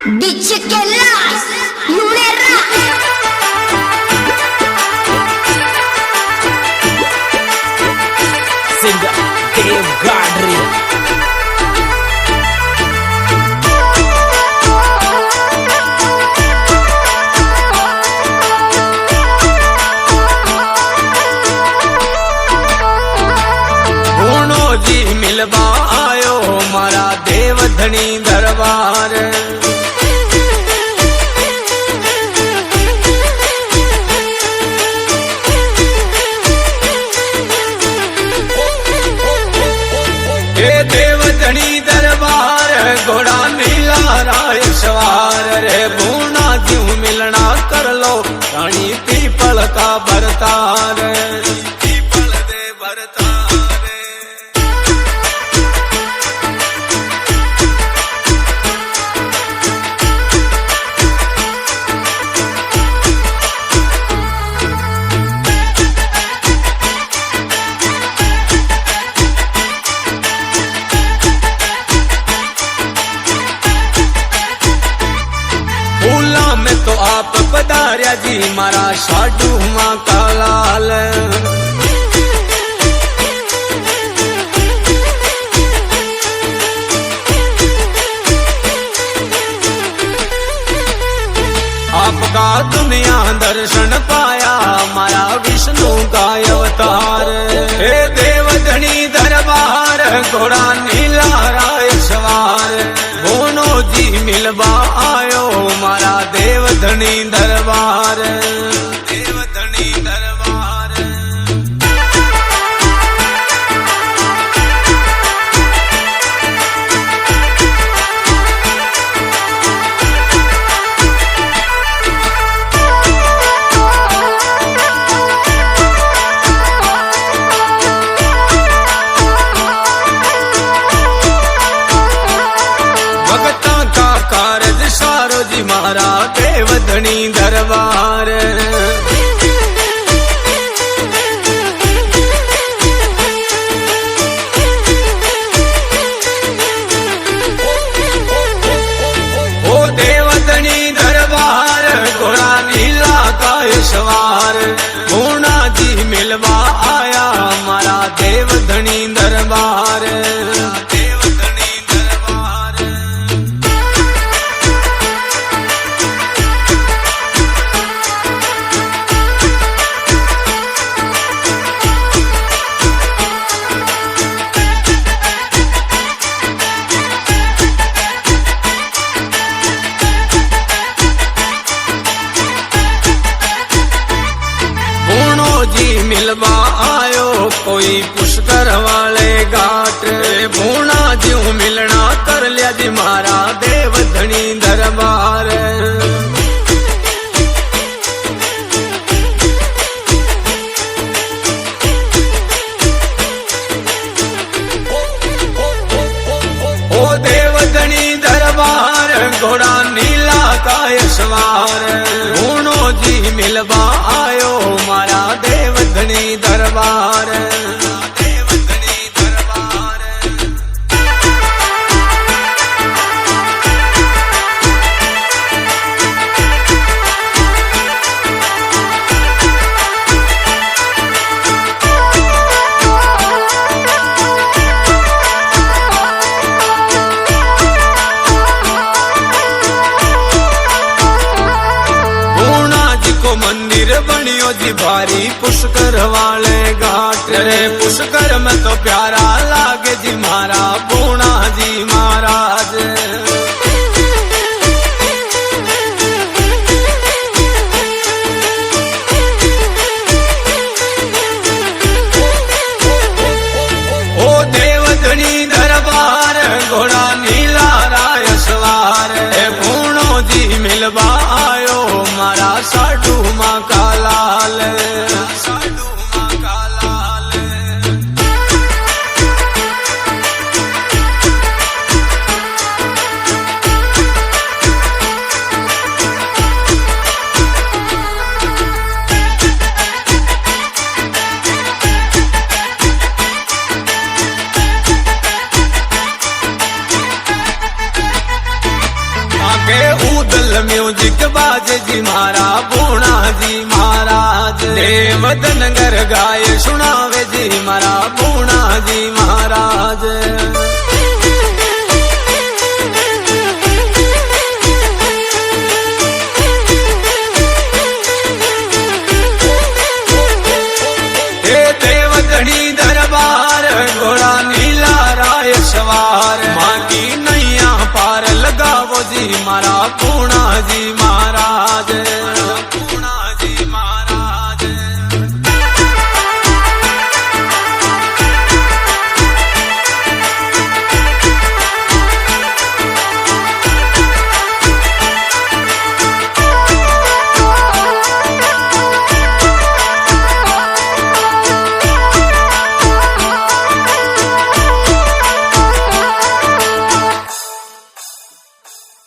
Dice che l'as non erra. Singer Dave Godry. जी मिलवा आयो मारा देव धनी दरबार। हे देव धनी दरबार घोड़ा नीला राय सवार रे बूना क्यों मिलना कर लो रानी पीपल का बरतार। पीपल दे बरतार में तो आप पधार्या जी मारा साडू मां का लाल। आपका दुनिया दर्शन पाया मारा विष्णु का अवतार। हे देव धनी दरबार घोड़ा नीला राय सवार। बोनो जी मिलवा आयो मारा देव धनी दरबार। देव धनी दरबार सारो जी मारा देव धनी दरबार। ओ देव धनी दरबार घोड़ा नीला का सवार। पूर्णा जी मिलवा आया मारा देव धनी दरबार। जी मिलवा आयो कोई पुष्कर वाले घाट। भूना ज्यों मिलना कर लिया जी मारा देव धनी दरबार। ओ देव धनी दरबार घोड़ा नीला का सवार। भूनो जी मिलवा आयो मारा देव धनी दरबार। देव धनी दरबार मंदिर बनियो जी भारी पुष्कर वाले घाट रे। पुष्कर में तो प्यारा लागे जी मारा पूर्णा जी महाराज। ओ देव धनी दरबार घोड़ा नीला राय सवार। पूर्णो जी मिलवा आयो मारा साडू मां का लाल। साडू मां का लाल आगे ઉદલ મ્યુઝિક બાજે જી મારા પૂર્ણાજી મહારાજ દેવદન ગર ગાય સુણાવે જી મારા પૂર્ણાજી મહારાજ दरबार घोड़ा नीला राय सवार माँ की नैया पार लगावो जी मारा पूर्णा जी